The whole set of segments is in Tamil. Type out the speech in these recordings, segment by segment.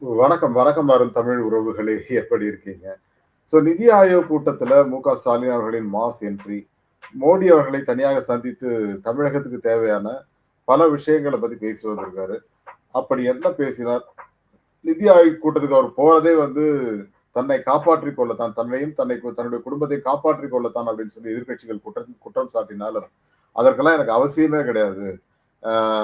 வணக்கம், வணக்கம் அருண் தமிழ் உறவுகளே! எப்படி இருக்கீங்க? நிதி ஆயோக் கூட்டத்துல மு.க. ஸ்டாலின் அவர்களின் மாஸ் என்ட்ரி, மோடி அவர்களை தனியாக சந்தித்து தமிழகத்துக்கு தேவையான பல விஷயங்கள பத்தி பேசி வந்திருக்காரு. அப்படி என்ன பேசினார்? நிதி ஆயோக் கூட்டத்துக்கு அவர் போறதே வந்து தன்னை காப்பாற்றிக் கொள்ளத்தான், தன்னையும் தன்னுடைய குடும்பத்தை காப்பாற்றிக் கொள்ளத்தான் அப்படின்னு சொல்லி எதிர்க்கட்சிகள் குற்றம் குற்றம் சாட்டினாலும், அதற்கெல்லாம் எனக்கு அவசியமே கிடையாது.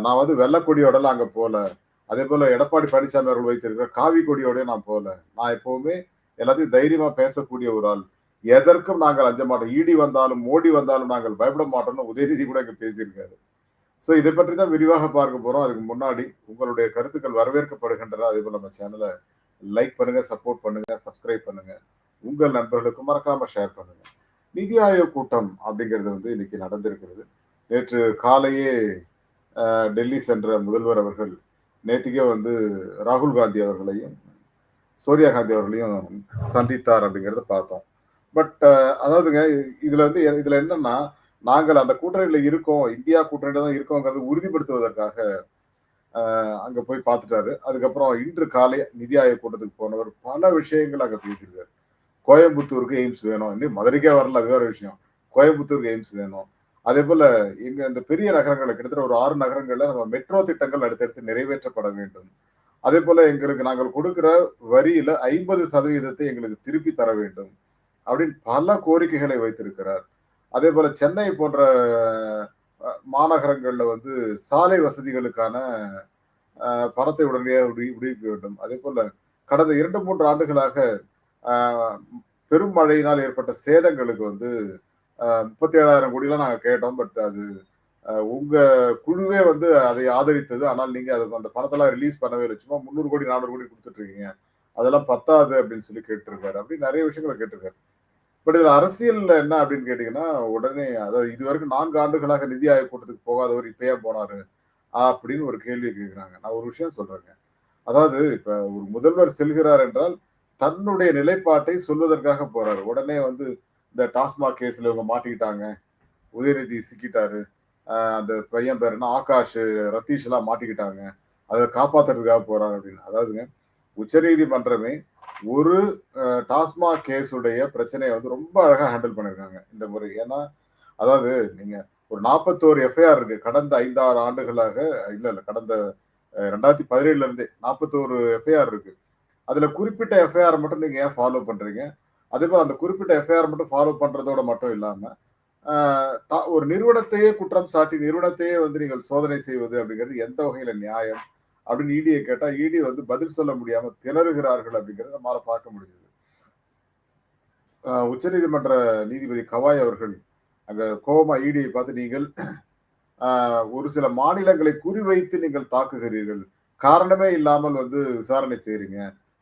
நான் வந்து வெள்ள கொடியோடலாம் அங்க போல. அதேபோல எடப்பாடி பழனிசாமி அவர்கள் வைத்திருக்கிற காவி கொடியோடயும் நான் போல. நான் எப்பவுமே எல்லாத்தையும் தைரியமா பேசக்கூடிய ஒரு ஆள். எதற்கும் நாங்கள் அஞ்ச மாட்டோம். ஈடி வந்தாலும், மோடி வந்தாலும் நாங்கள் பயப்பட மாட்டோம்னு உதயநிதி கூட இங்க பேசியிருக்காரு. இதை பற்றி தான் விரிவாக பார்க்க போறோம். அதுக்கு முன்னாடி உங்களுடைய கருத்துக்கள் வரவேற்கப்படுகின்றன. அதேபோல நம்ம சேனல லைக் பண்ணுங்க, சப்போர்ட் பண்ணுங்க, சப்ஸ்கிரைப் பண்ணுங்க. உங்கள் நண்பர்களுக்கு மறக்காம ஷேர் பண்ணுங்க. நிதி ஆயோக் கூட்டம் அப்படிங்கிறது வந்து இன்னைக்கு நடந்திருக்கிறது. நேற்று காலையே டெல்லி சென்ற முதல்வர் அவர்கள் நேத்திக்கே வந்து ராகுல் காந்தி அவர்களையும் சோனியா காந்தி அவர்களையும் சந்தித்தார் அப்படிங்கிறத பார்த்தோம். பட் அதாவதுங்க, இதுல என்னன்னா, நாங்கள் அந்த கூட்டணியில இருக்கோம், இந்தியா கூட்டணியில தான் இருக்கோங்கிறத உறுதிப்படுத்துவதற்காக அங்க போய் பார்த்துட்டாரு. அதுக்கப்புறம் இன்று காலை நிதி ஆயோக் கூட்டத்துக்கு போனவர் பல விஷயங்கள் அங்க பேசியிருக்காரு. கோயம்புத்தூருக்கு எய்ம்ஸ் வேணும். இன்னும் மதுரைக்கே வரல, அது வேற விஷயம். கோயம்புத்தூருக்கு எய்ம்ஸ் வேணும். அதே போல இங்க இந்த பெரிய நகரங்கள்ல கிட்டத்தட்ட ஒரு 6 நகரங்கள்ல நம்ம மெட்ரோ திட்டங்கள் அடுத்தடுத்து நிறைவேற்றப்பட வேண்டும். அதே போல எங்களுக்கு நாங்கள் கொடுக்கிற வரியில 50% எங்களுக்கு திருப்பி தர வேண்டும் அப்படின்னு பல கோரிக்கைகளை வைத்திருக்கிறார். அதே போல சென்னை போன்ற மாநகரங்கள்ல வந்து சாலை வசதிகளுக்கான பணத்தை உடனடியாக விடுவிக்க வேண்டும். அதே போல கடந்த 2, 3 ஆண்டுகளாக பெரும் மழையினால் ஏற்பட்ட சேதங்களுக்கு வந்து 37,000 கோடிலாம் நாங்க கேட்டோம். பட் அது உங்க குழுவே வந்து அதை ஆதரித்தது. ஆனால் நீங்க அந்த பணத்தெல்லாம் ரிலீஸ் பண்ணவே இல்ல. சும்மா 300 கோடி, 400 கோடி குடுத்துட்டு இருக்கீங்க. அதெல்லாம் பத்தாது அப்படின்னு சொல்லி கேட்டிருக்காரு. அப்படி நெறைய விஷயங்கள கேட்டிருக்காரு. பட் இதுல அரசியல்ல என்ன அப்படின்னு கேட்டீங்கன்னா, உடனே அதாவது இதுவரைக்கும் 4 ஆண்டுகளாக நிதி ஆயோக் கூட்டத்துக்கு போகாதவர் இப்ப ஏன் போனாரு? அப்படின்னு ஒரு கேள்வி கேட்கிறாங்க. நான் ஒரு விஷயம் சொல்றேங்க. அதாவது இப்ப ஒரு முதல்வர் செல்கிறார் என்றால், தன்னுடைய நிலைப்பாட்டை சொல்வதற்காக போறாரு. உடனே வந்து இந்த டாஸ்மாக் கேஸ்ல இவங்க மாட்டிக்கிட்டாங்க. உதயநிதி சிக்கிட்டாரு. அந்த பையன் பேர் என்ன? ஆகாஷ், ரத்தீஷ் எல்லாம் மாட்டிக்கிட்டாங்க. அத காப்பாத்துறதுக்காக போறாரு அப்படின்னு. அதாவதுங்க, உச்சநீதிமன்றமே ஒரு டாஸ்மாக் கேஸ் உடைய பிரச்சனைய வந்து ரொம்ப அழகா ஹேண்டில் பண்ணியிருக்காங்க இந்த முறை. ஏன்னா, அதாவது நீங்க ஒரு 41 எஃப்ஐஆர் இருக்கு. கடந்த 5, 6 ஆண்டுகளாக இல்ல கடந்த 2017ல இருந்தே 41 எஃப்ஐஆர் இருக்கு. அதுல குறிப்பிட்ட எஃப்ஐஆர் மட்டும் நீங்க ஏன் ஃபாலோ பண்றீங்க? அதேபோல அந்த குறிப்பிட்ட எஃப்ஐஆர் மட்டும் ஃபாலோ பண்றதோட மட்டும் இல்லாம, ஒரு நிறுவனத்தையே குற்றம் சாட்டி, நிறுவனத்தையே வந்து நீங்கள் சோதனை செய்வது அப்படிங்கிறது எந்த வகையில நியாயம்? அப்படின்னு இடியை கேட்டா, இடி வந்து பதில் சொல்ல முடியாம திணறுகிறார்கள் அப்படிங்கிறத நம்மால பார்க்க முடியுது. உச்சநீதிமன்ற நீதிபதி கவாய் அவர்கள் அங்க கோவமா இடியை பார்த்து, நீங்கள் ஒரு சில மாநிலங்களை குறிவைத்து நீங்கள் தாக்குகிறீர்கள். காரணமே இல்லாமல் வந்து விசாரணை செய்றீங்க.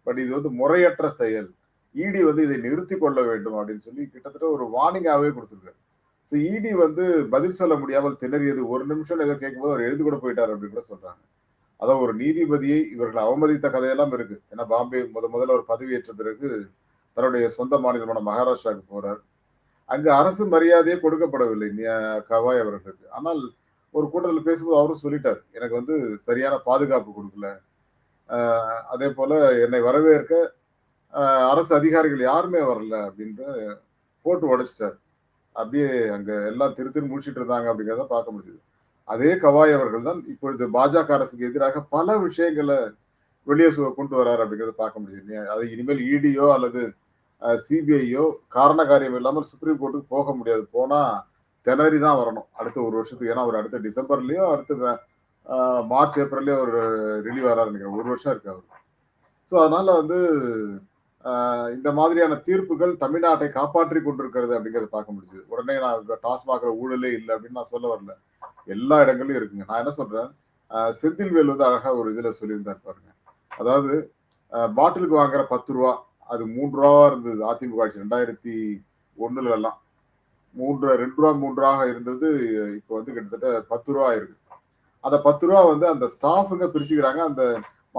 பட் இது வந்து முறையற்ற செயல். இடி வந்து இதை நிறுத்திக் கொள்ள வேண்டும் அப்படின்னு சொல்லி கிட்டத்தட்ட ஒரு வார்னிங்காவே குடுத்திருக்காரு. இடி வந்து பதில் சொல்ல முடியாமல் திணறியது. 1 நிமிஷம் ஏதோ கேட்கும்போது அவர் எழுந்து கூட போயிட்டாரு அப்படின்னு கூட சொல்றாங்க. அதான் ஒரு நீதிபதியை இவர்கள் அவமதித்த கதையெல்லாம் இருக்கு. ஏன்னா பாம்பே முதல்ல அவர் பதவியேற்ற பிறகு தன்னுடைய சொந்த மாநிலமான மகாராஷ்டிராவுக்கு போறார். அங்க அரசு மரியாதையே கொடுக்கப்படவில்லை கவாய் அவர்களுக்கு. ஆனால் ஒரு கூட்டத்துல பேசும்போது அவரும் சொல்லிட்டார். எனக்கு வந்து சரியான பாதுகாப்பு குடுக்கல. அதே போல என்னை வரவேற்க அரசு அதிகாரிகள் யாருமே வரல அப்படின்னு போட்டு உடைச்சிட்டார். அப்படியே அங்க எல்லாம் திரு திருன்னு முழிச்சிட்டு இருந்தாங்க அப்படிங்கிறத பார்க்க முடியுது. அதே கவாய் அவர்கள் தான் இப்பொழுது பாஜக அரசுக்கு எதிராக பல விஷயங்கள வெளியே கொண்டு வராரு அப்படிங்கிறத பார்க்க முடியுது. அது இனிமேல் இடியோ அல்லது சிபிஐயோ காரண காரியம் இல்லாமல் சுப்ரீம் கோர்ட்டுக்கு போக முடியாது. போனா திணறி தான் வரணும். அடுத்த 1 வருஷத்துக்கு. ஏன்னா அவர் அடுத்த டிசம்பர்லயோ அடுத்த மார்ச், ஏப்ரல்லயோ ஒரு ரிலீவ் ஆறாரு நினைக்கிறேன். 1 வருஷம் இருக்கு அவருக்கு. அதனால வந்து இந்த மாதிரியான தீர்ப்புகள் தமிழ்நாட்டை காப்பாற்றிக் கொண்டிருக்கிறது அப்படிங்கிறத பார்க்க முடியுது. உடனே நான் டாஸ்மாக்ல ஊழலே இல்லை அப்படின்னு நான் சொல்ல வரல. எல்லா இடங்கள்லயும் இருக்குங்க. நான் என்ன சொல்றேன், செந்தில்வேல் வந்து அழகா ஒரு இதுல சொல்லியிருந்தார் பாருங்க. அதாவது பாட்டிலுக்கு வாங்குற ரூ. 10 அது ரூ. 3 இருந்தது அதிமுக ஆட்சி 2001ல எல்லாம். ரூ. 3 இருந்தது. இப்போ வந்து கிட்டத்தட்ட ரூ. 10 இருக்கு. அந்த ரூ. 10 வந்து அந்த ஸ்டாஃபுங்க பிரிச்சுக்கிறாங்க. அந்த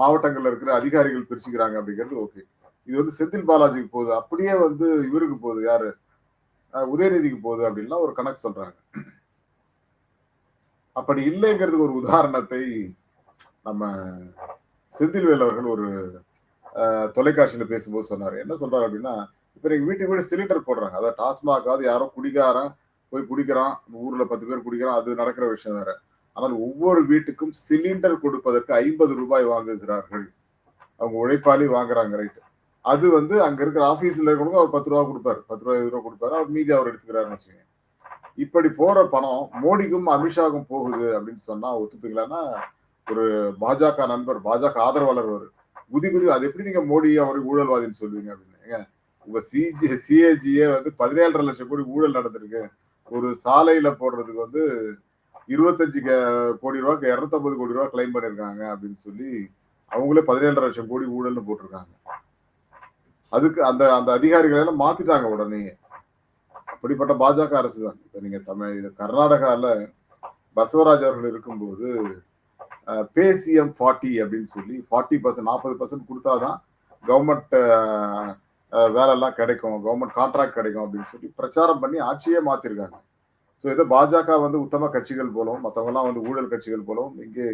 மாவட்டங்கள்ல இருக்கிற அதிகாரிகள் பிரிச்சுக்கிறாங்க அப்படிங்கிறது ஓகே. இது வந்து செந்தில் பாலாஜிக்கு போகுது. அப்படியே வந்து இவருக்கு போகுது. யாரு? உதயநிதிக்கு போகுது அப்படின்லாம் ஒரு கணக்கு சொல்றாங்க. அப்படி இல்லைங்கிறதுக்கு ஒரு உதாரணத்தை நம்ம செந்தில்வேல் அவர்கள் ஒரு தொலைக்காட்சியில பேசும்போது சொன்னாரு. என்ன சொல்றாரு அப்படின்னா, இப்ப நீங்க வீட்டுக்கு வீடு சிலிண்டர் போடுறாங்க. அதாவது டாஸ்மாகாவது யாரோ குடிகாரன் போய் குடிக்கிறான். ஊர்ல 10 பேர் குடிக்கிறான். அது நடக்கிற விஷயம் வேற. ஆனால் ஒவ்வொரு வீட்டுக்கும் சிலிண்டர் கொடுப்பதற்கு ரூ. 50 வாங்குகிறார்கள். அவங்க உழைப்பாளி வாங்குறாங்க ரைட். அது வந்து அங்க இருக்கிற ஆபீஸ்ல இருக்கிறவங்க அவர் ரூ. 10 குடுப்பாரு. ரூ. 10 குடுப்பாரு. அவர் மீதி அவர் எடுத்துக்கிறாருன்னு வச்சுக்கங்க. இப்படி போற பணம் மோடிக்கும், அமித்ஷாவுக்கும் போகுது அப்படின்னு சொன்னா ஒத்துப்பீங்களான்னா, ஒரு பாஜக நண்பர், பாஜக ஆதரவாளர் அவரு. குதி குதி அது எப்படி நீங்க மோடி அவரை ஊழல்வாதின்னு சொல்லுவீங்க அப்படின்னு. ஏங்க உங்க சிஏஜியே வந்து 17,5 லட்சம் கோடி ஊழல் நடந்திருக்கு. ஒரு சாலையில போடுறதுக்கு வந்து 25 கோடி ரூபாய்க்கு 250 கோடி ரூபாய் கிளைம் பண்ணிருக்காங்க அப்படின்னு சொல்லி அவங்களே 17,5 லட்சம் கோடி ஊழல்னு போட்டிருக்காங்க. அதுக்கு அந்த அந்த அதிகாரிகளை எல்லாம் மாத்திட்டாங்க உடனே. அப்படிப்பட்ட பாஜக அரசு தான். இப்ப நீங்க இது கர்நாடகால பசவராஜ் அவர்கள் இருக்கும்போது பேசிஎம் 40 அப்படின்னு சொல்லி 40% 40% கொடுத்தாதான் கவர்மெண்ட் வேலை எல்லாம் கிடைக்கும், கவர்மெண்ட் கான்ட்ராக்ட் கிடைக்கும் அப்படின்னு சொல்லி பிரச்சாரம் பண்ணி ஆட்சியே மாத்திருக்காங்க. ஸோ ஏதோ பாஜக வந்து உத்தம கட்சிகள் போலவும் மற்றவங்க எல்லாம் வந்து ஊழல் கட்சிகள் போலவும் இங்கே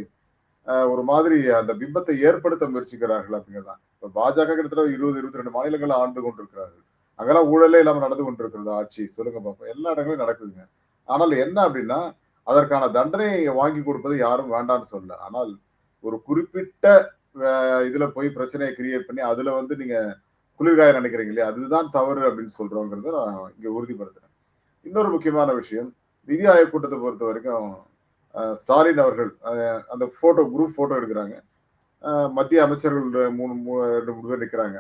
ஒரு மாதிரி அந்த பிம்பத்தை ஏற்படுத்த முயற்சிக்கிறார்கள் அப்படிங்கிறதான். இப்ப பாஜக கிட்டத்தட்ட 20-22 மாநிலங்கள் ஆண்டு கொண்டிருக்கிறார்கள். அங்கெல்லாம் ஊழலே இல்லாம நடந்து கொண்டிருக்கிறது ஆட்சி. சொல்லுங்க பாப்போம். எல்லா இடங்களையும் நடக்குதுங்க. ஆனால் என்ன அப்படின்னா அதற்கான தண்டனையை வாங்கி கொடுப்பது யாரும் வேண்டாம்னு சொல்லல. ஆனால் ஒரு குறிப்பிட்ட இதுல போய் பிரச்சனையை கிரியேட் பண்ணி அதுல வந்து நீங்க குளிர்காய நினைக்கிறீங்க இல்லையா, அதுதான் தவறு அப்படின்னு சொல்றோங்கிறத நான் இங்க உறுதிப்படுத்துறேன். இன்னொரு முக்கியமான விஷயம், நிதி ஆயோக் கூட்டத்தை பொறுத்த வரைக்கும் ஸ்டாலின் அவர்கள் அந்த போட்டோ குரூப் போட்டோ எடுக்கிறாங்க. மத்திய அமைச்சர்கள் 2-3 பேர் நிற்கிறாங்க.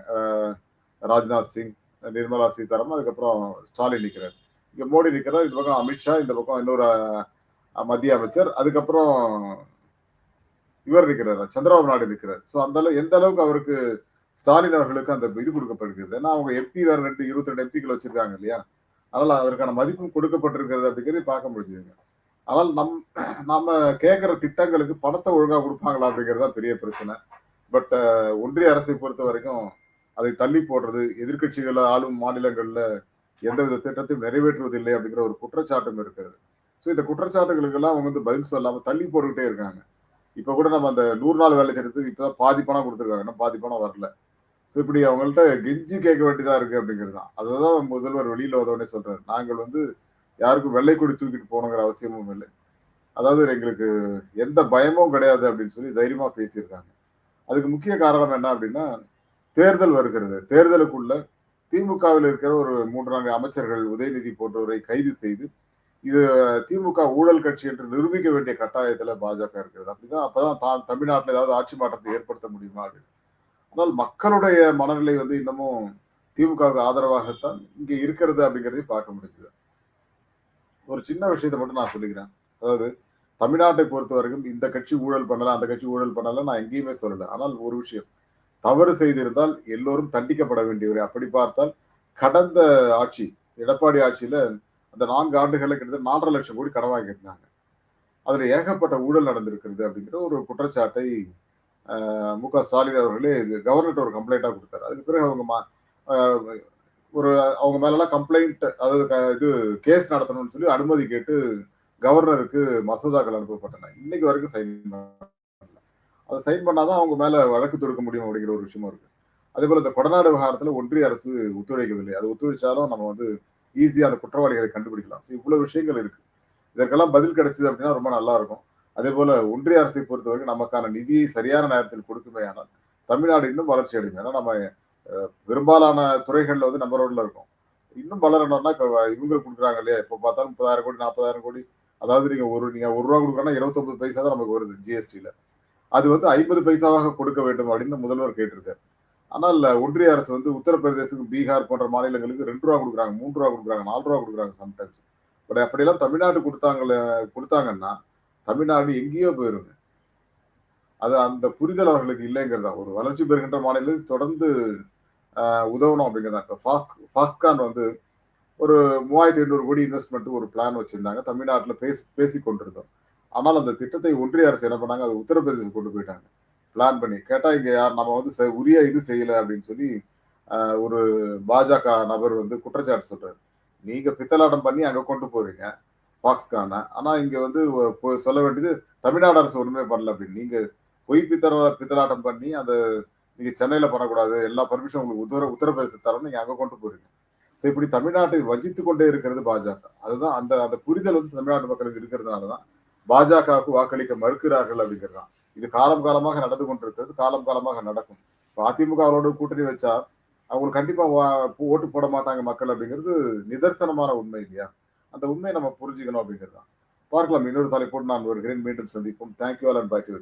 ராஜ்நாத் சிங், நிர்மலா சீதாராமன், அதுக்கப்புறம் ஸ்டாலின் நிற்கிறார். இங்க மோடி நிற்கிறார், இந்த பக்கம் அமித்ஷா, இந்த பக்கம் இன்னொரு மத்திய அமைச்சர், அதுக்கப்புறம் இவர் நிற்கிறார், சந்திரபாபு நாயுடு நிற்கிறார். ஸோ அந்த அளவு எந்த அளவுக்கு அவருக்கு ஸ்டாலின் அவர்களுக்கு அந்த இது கொடுக்கப்படுகிறது. ஏன்னா அவங்க எம்பி வேற 22 எம்பிக்கள் வச்சிருக்காங்க இல்லையா, அதனால அதற்கான மதிப்பும் கொடுக்கப்பட்டிருக்கிறது அப்படிங்கிறதை பார்க்க முடியுதுங்க. ஆனால் நாம கேட்கிற திட்டங்களுக்கு பணத்தை ஒழுங்கா கொடுப்பாங்களா அப்படிங்கிறது பெரிய பிரச்சனை. பட் ஒன்றிய அரசை பொறுத்த வரைக்கும் அதை தள்ளி போடுறது, எதிர்கட்சிகள் ஆளும் மாநிலங்கள்ல எந்தவித திட்டத்தையும் நிறைவேற்றுவதில்லை அப்படிங்கிற ஒரு குற்றச்சாட்டும் இருக்கிறது. ஸோ இந்த குற்றச்சாட்டுகளுக்கெல்லாம் அவங்க வந்து பதில் சொல்லாம தள்ளி போட்டுக்கிட்டே இருக்காங்க. இப்ப கூட நம்ம அந்த 100 நாள் வேலை திட்டத்துக்கு இப்பதான் பாதி பணம் கொடுத்துருக்காங்க, இன்னும் பாதி பணம் வரல. ஸோ இப்படி அவங்கள்ட்ட கெஞ்சி கேட்க வேண்டியதா இருக்கு அப்படிங்கிறது தான். அதுதான் முதல்வர் வெளியில வந்தோடனே சொல்றாரு, நாங்கள் வந்து யாருக்கும் வெள்ளை கொடி தூக்கிட்டு போகணுங்கிற அவசியமும் இல்லை, அதாவது எங்களுக்கு எந்த பயமும் கிடையாது அப்படின்னு சொல்லி தைரியமா பேசியிருக்காங்க. அதுக்கு முக்கிய காரணம் என்ன அப்படின்னா, தேர்தல் வருகிறது. தேர்தலுக்குள்ள திமுகவில் இருக்கிற ஒரு 3-4 அமைச்சர்கள், உதயநிதி போன்றவரை கைது செய்து இது திமுக ஊழல் கட்சி என்று நிரூபிக்க வேண்டிய கட்டாயத்துல பாஜக இருக்கிறது. அப்படிதான் அப்பதான் தமிழ்நாட்டில் ஏதாவது ஆட்சி மாற்றத்தை ஏற்படுத்த முடியுமா அப்படின்னு. ஆனால் மக்களுடைய மனநிலை வந்து இன்னமும் திமுகவுக்கு ஆதரவாகத்தான் இங்க இருக்கிறது அப்படிங்கிறதையும் பார்க்க முடிஞ்சது. ஒரு சின்ன விஷயத்தை மட்டும் நான் சொல்லிக்கிறேன். அதாவது தமிழ்நாட்டை பொறுத்த வரைக்கும் இந்த கட்சி ஊழல் பண்ணல, அந்த கட்சி ஊழல் பண்ணல, நான் எங்கேயுமே சொல்லல. ஆனால் ஒரு விஷயம், தவறு செய்திருந்தால் எல்லோரும் தண்டிக்கப்பட வேண்டியவரை. அப்படி பார்த்தால் கடந்த ஆட்சி, எடப்பாடி ஆட்சியில அந்த 4 ஆண்டுகள்ல கிட்டத்தட்ட 4.5 லட்சம் கோடி கடன் வாங்கியிருந்தாங்க. அதுல ஏகப்பட்ட ஊழல் நடந்திருக்கிறது அப்படிங்கிற ஒரு குற்றச்சாட்டை மு.க. ஸ்டாலின் அவர்களே கவர்னர்கிட்ட ஒரு கம்ப்ளைண்டா கொடுத்தாரு. அதுக்கு பிறகு அவங்க ஒரு அவங்க மேலெல்லாம் கம்ப்ளைண்ட், அதாவது இது கேஸ் நடத்தணும்னு சொல்லி அனுமதி கேட்டு கவர்னருக்கு மசோதாக்கள் அனுப்பப்பட்டன. இன்னைக்கு வரைக்கும் சைன் பண்ணல. அதை சைன் பண்ணாதான் அவங்க மேல வழக்கு தொடுக்க முடியும் அப்படிங்கிற ஒரு விஷயமும் இருக்கு. அதே போல இந்த கொடநாடு விவகாரத்துல ஒன்றிய அரசு ஒத்துழைக்கவில்லை. அது ஒத்துழைச்சாலும் நம்ம வந்து ஈஸியா அந்த குற்றவாளிகளை கண்டுபிடிக்கலாம். இவ்வளவு விஷயங்கள் இருக்கு. இதற்கெல்லாம் பதில் கிடைச்சது அப்படின்னா ரொம்ப நல்லா இருக்கும். அதே போல ஒன்றிய அரசை பொறுத்தவரைக்கும் நமக்கான நிதியை சரியான நேரத்தில் கொடுக்குமே ஆனால் தமிழ்நாடு இன்னும் வளர்ச்சி அடையும். ஏன்னா நம்ம பெரும்பாலான துறைகள்ல வந்து நம்பர் ஒன்ல இருக்கும். இன்னும் வளரணும்னா இப்ப இவங்க கொடுக்குறாங்க இல்லையா, இப்ப பார்த்தாலும் 30,000 கோடி 40,000 கோடி, அதாவது நீங்க ஒரு ரூபா கொடுக்குறோம்னா 29 பைசா தான் நமக்கு வருது ஜிஎஸ்டியில. அது வந்து 50 பைசாவாக கொடுக்க வேண்டும் அப்படின்னு முதல்வர் கேட்டிருக்காரு. ஆனால் ஒன்றிய அரசு வந்து உத்தரப்பிரதேசம், பீகார் போன்ற மாநிலங்களுக்கு 2 ரூபா கொடுக்குறாங்க, 3 ரூபா கொடுக்குறாங்க, 4 ரூபா கொடுக்குறாங்க சம்டைம்ஸ். பட் அப்படியெல்லாம் தமிழ்நாடு கொடுத்தாங்கன்னா தமிழ்நாடு எங்கேயோ போயிருங்க. அது அந்த புரிதல் அவர்களுக்கு இல்லைங்கிறதா. ஒரு வளர்ச்சி பெறுகின்ற மாநிலத்தில் தொடர்ந்து உதவணும் அப்படிங்கிறதா. இப்போ ஃபாக்ஸ்கான் வந்து ஒரு 3,800 கோடி இன்வெஸ்ட்மெண்ட் ஒரு பிளான் வச்சிருந்தாங்க. தமிழ்நாட்டில் பேசி கொண்டிருந்தோம். ஆனால் அந்த திட்டத்தை ஒன்றிய அரசு என்ன பண்ணாங்க, அது உத்தரப்பிரதேசம் கொண்டு போயிட்டாங்க பிளான் பண்ணி. கேட்டா இங்க யார் நம்ம வந்து உரிய இது செய்யல அப்படின்னு சொல்லி ஒரு பாஜக நபர் வந்து குற்றச்சாட்டு சொல்றாரு. நீங்க பித்தலாட்டம் பண்ணி அங்க கொண்டு போறீங்க ஃபாக்ஸ்கான, ஆனா இங்க வந்து சொல்ல வேண்டியது தமிழ்நாடு அரசு ஒண்ணுமே பண்ணல அப்படின்னு. நீங்க பொய் பித்தலாட்டம் பண்ணி அந்த நீங்க சென்னையில பண்ணக்கூடாது. எல்லா பெர்மிஷன் உங்களுக்கு உத்தரப்பிரதேச தரோம். நீங்க அங்க கொண்டு போறீங்க. ஸோ இப்படி தமிழ்நாட்டை வஞ்சித்துக் கொண்டே இருக்கிறது பாஜக. அதுதான் அந்த அந்த புரிதல் வந்து தமிழ்நாட்டு மக்களுக்கு இருக்கிறதுனால தான் பாஜகவுக்கு வாக்களிக்க மறுக்கிறார்கள் அப்படிங்கிறது தான். இது காலம் காலமாக நடந்து கொண்டிருக்கிறது. காலம் காலமாக நடக்கும். இப்ப அதிமுகவோட கூட்டணி வச்சா அவங்களுக்கு கண்டிப்பா ஓட்டு போட மாட்டாங்க மக்கள் அப்படிங்கிறது நிதர்சனமான உண்மை இல்லையா? அந்த உண்மையை நம்ம புரிஞ்சுக்கணும் அப்படிங்கிறது தான். பார்க்கலாம். இன்னொரு தலைப்போடு நான் வருகிறேன். மீண்டும் சந்திப்போம். Thank you all and bye to you.